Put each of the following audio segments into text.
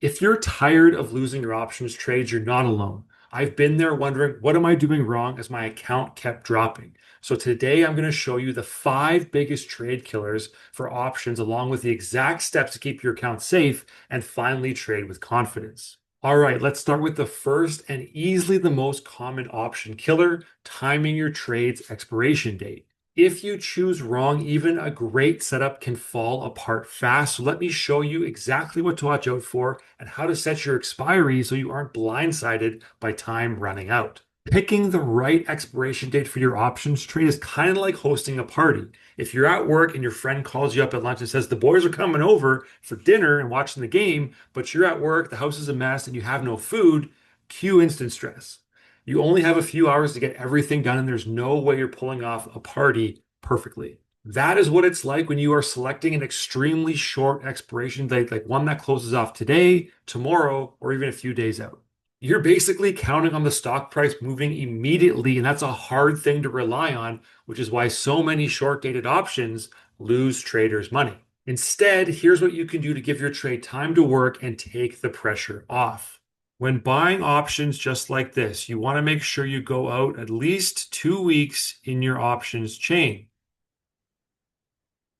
If you're tired of losing your options trades, you're not alone. I've been there wondering, what am I doing wrong as my account kept dropping? So today I'm going to show you the five biggest trade killers for options, along with the exact steps to keep your account safe and finally trade with confidence. All right, let's start with the first and easily the most common option killer, timing your trade's expiration date. If you choose wrong, even a great setup can fall apart fast. So let me show you exactly what to watch out for and how to set your expiry so you aren't blindsided by time running out. Picking the right expiration date for your options trade is kind of like hosting a party. If you're at work and your friend calls you up at lunch and says the boys are coming over for dinner and watching the game, but you're at work, the house is a mess, and you have no food, cue instant stress. You only have a few hours to get everything done, and there's no way you're pulling off a party perfectly. That is what it's like when you are selecting an extremely short expiration date, like one that closes off today, tomorrow, or even a few days out. You're basically counting on the stock price moving immediately, and that's a hard thing to rely on, which is why so many short-dated options lose traders money. Instead, here's what you can do to give your trade time to work and take the pressure off. When buying options just like this, you want to make sure you go out at least 2 weeks in your options chain.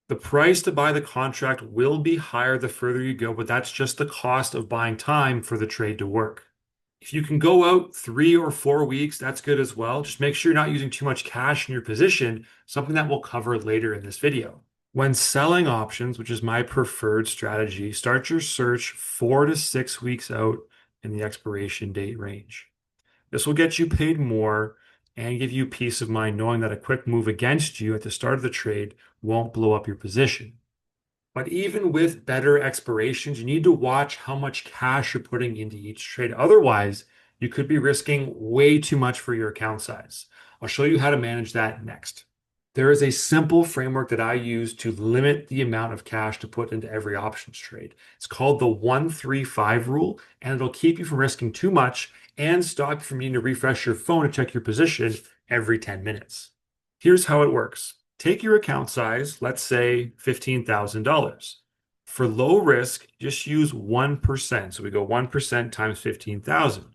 The price to buy the contract will be higher the further you go, but that's just the cost of buying time for the trade to work. If you can go out 3 or 4 weeks, that's good as well. Just make sure you're not using too much cash in your position, something that we'll cover later in this video. When selling options, which is my preferred strategy, start your search 4 to 6 weeks out in the expiration date range. This will get you paid more and give you peace of mind knowing that a quick move against you at the start of the trade won't blow up your position. But even with better expirations, you need to watch how much cash you're putting into each trade. Otherwise, you could be risking way too much for your account size. I'll show you how to manage that next. There is a simple framework that I use to limit the amount of cash to put into every options trade. It's called the 1-3-5 rule, and it'll keep you from risking too much and stop you from needing to refresh your phone to check your position every 10 minutes. Here's how it works. Take your account size, let's say $15,000. For low risk, just use 1%. So we go 1% times 15,000.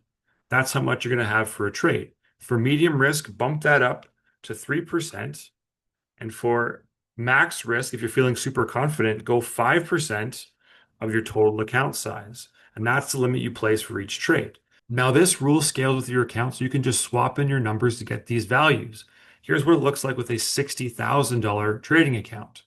That's how much you're going to have for a trade. For medium risk, bump that up to 3%. And for max risk, if you're feeling super confident, go 5% of your total account size. And that's the limit you place for each trade. Now, this rule scales with your account, so you can just swap in your numbers to get these values. Here's what it looks like with a $60,000 trading account.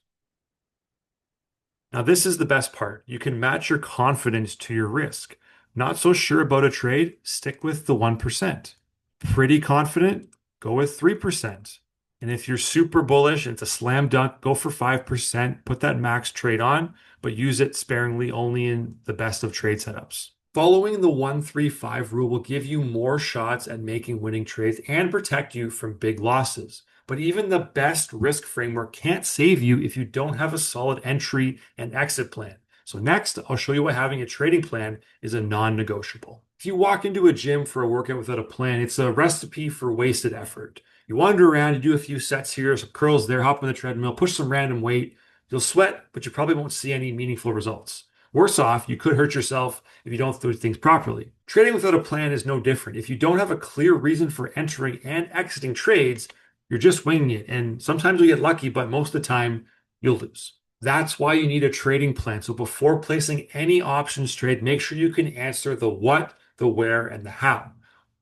Now, this is the best part. You can match your confidence to your risk. Not so sure about a trade, stick with the 1%. Pretty confident, go with 3%. And if you're super bullish and it's a slam dunk, go for 5%, put that max trade on, but use it sparingly only in the best of trade setups. Following the 1-3-5 rule will give you more shots at making winning trades and protect you from big losses. But even the best risk framework can't save you if you don't have a solid entry and exit plan. So next, I'll show you why having a trading plan is a non-negotiable. If you walk into a gym for a workout without a plan, it's a recipe for wasted effort. You wander around, you do a few sets here, some curls there, hop on the treadmill, push some random weight. You'll sweat, but you probably won't see any meaningful results. Worse off, you could hurt yourself if you don't do things properly. Trading without a plan is no different. If you don't have a clear reason for entering and exiting trades, you're just winging it. And sometimes you'll get lucky, but most of the time you'll lose. That's why you need a trading plan. So before placing any options trade, make sure you can answer the what, the where, and the how.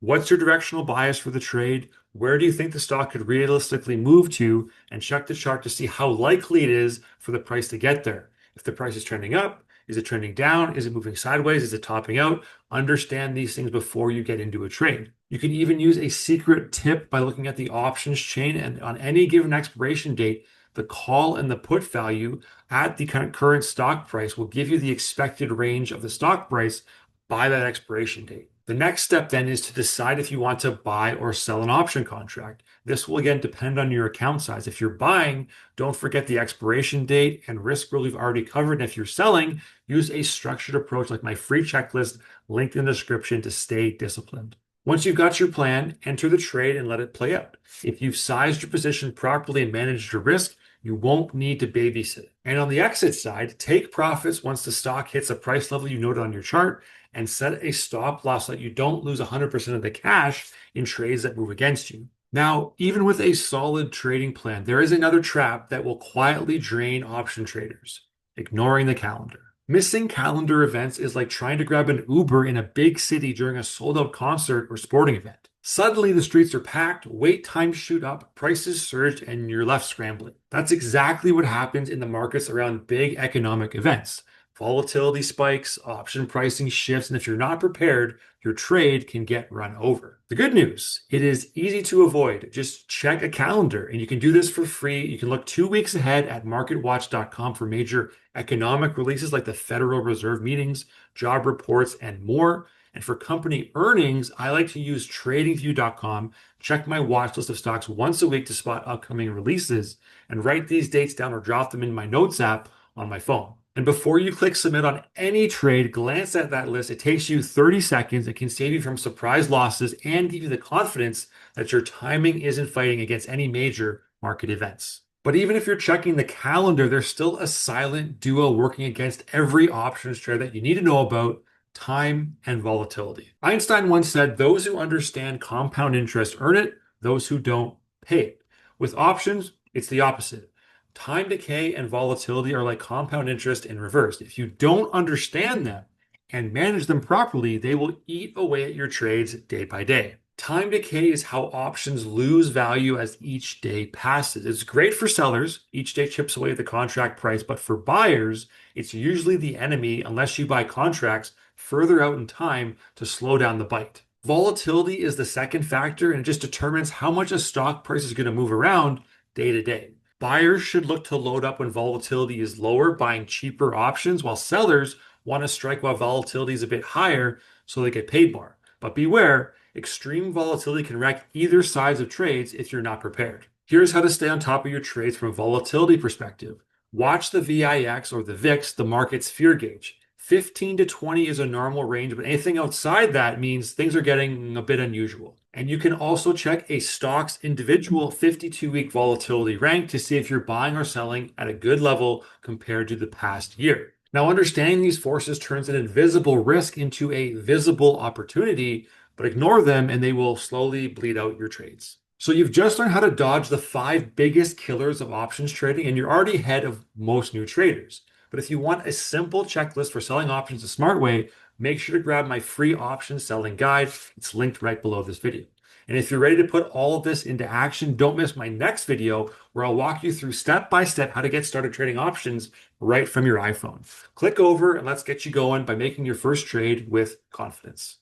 What's your directional bias for the trade? Where do you think the stock could realistically move to? And check the chart to see how likely it is for the price to get there. If the price is trending up, is it trending down? Is it moving sideways? Is it topping out? Understand these things before you get into a trade. You can even use a secret tip by looking at the options chain, and on any given expiration date, the call and the put value at the current stock price will give you the expected range of the stock price by that expiration date. The next step then is to decide if you want to buy or sell an option contract. This will again depend on your account size. If you're buying, don't forget the expiration date and risk rule we've already covered. And if you're selling, use a structured approach like my free checklist linked in the description to stay disciplined. Once you've got your plan, enter the trade and let it play out. If you've sized your position properly and managed your risk, You won't need to babysit. And on the exit side, take profits once the stock hits a price level you noted on your chart and set a stop loss so that you don't lose 100% of the cash in trades that move against you. Now, even with a solid trading plan, there is another trap that will quietly drain option traders: ignoring the calendar. Missing calendar events is like trying to grab an Uber in a big city during a sold out concert or sporting event. Suddenly, the streets are packed, wait times shoot up, prices surge, and you're left scrambling. That's exactly what happens in the markets around big economic events. Volatility spikes, option pricing shifts, and if you're not prepared, your trade can get run over. The good news, it is easy to avoid. Just check a calendar, and you can do this for free. You can look 2 weeks ahead at marketwatch.com for major economic releases like the Federal Reserve meetings, job reports, and more. And for company earnings, I like to use tradingview.com, check my watch list of stocks once a week to spot upcoming releases, and write these dates down or drop them in my notes app on my phone. And before you click submit on any trade, glance at that list. It takes you 30 seconds. It can save you from surprise losses and give you the confidence that your timing isn't fighting against any major market events. But even if you're checking the calendar, there's still a silent duo working against every options trade that you need to know about: time and volatility. Einstein once said, "Those who understand compound interest earn it, those who don't pay it." With options, it's the opposite. Time decay and volatility are like compound interest in reverse. If you don't understand them and manage them properly, they will eat away at your trades day by day. Time decay is how options lose value as each day passes. It's great for sellers. Each day chips away at the contract price, but for buyers, it's usually the enemy unless you buy contracts further out in time to slow down the bite. Volatility is the second factor, and it just determines how much a stock price is going to move around day to day. Buyers should look to load up when volatility is lower, buying cheaper options, while sellers want to strike while volatility is a bit higher so they get paid more. But beware, extreme volatility can wreck either sides of trades if you're not prepared. Here's how to stay on top of your trades from a volatility perspective. Watch the VIX or the VIX, the market's fear gauge. 15 to 20 is a normal range, but anything outside that means things are getting a bit unusual. And you can also check a stock's individual 52-week volatility rank to see if you're buying or selling at a good level compared to the past year. Now, understanding these forces turns an invisible risk into a visible opportunity, but ignore them and they will slowly bleed out your trades. So you've just learned how to dodge the 5 biggest killers of options trading, and you're already ahead of most new traders. But if you want a simple checklist for selling options the smart way, make sure to grab my free options selling guide. It's linked right below this video. And if you're ready to put all of this into action, don't miss my next video where I'll walk you through step by step how to get started trading options right from your iPhone. Click over and let's get you going by making your first trade with confidence.